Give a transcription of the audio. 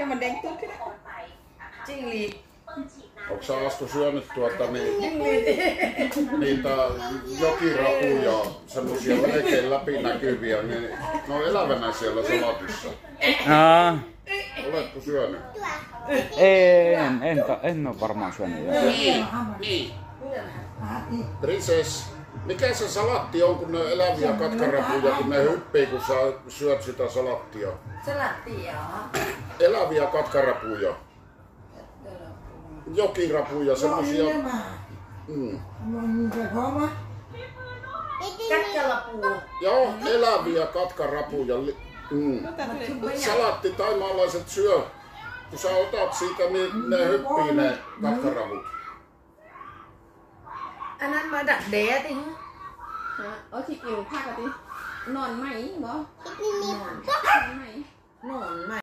Ja man denkt tutkin. Chili. Onko sä Asko syönyt niitä jokirapuja, semmosia melkein läpinäkyviä, niin ne on elävänä siellä salatissa. Oletko syönyt? En ole varmaan syönyt. Niin. Princess, mikä se salatti on, kun ne on eläviä katkarapuja, kun ne hyppii, kun sä syöt sitä salattia? Salattia. Eläviä katkarapuja. Jokirapuja, semmosia. Katkalapuu. Joo, eläviä katkarapuja. Salatti taimaalaiset syö. Kun sä otat siitä, niin ne hyppii ne katkaravut. Anh ăn mà đặt đẻ thì khi kiểu khác đi non mày bỏ non mày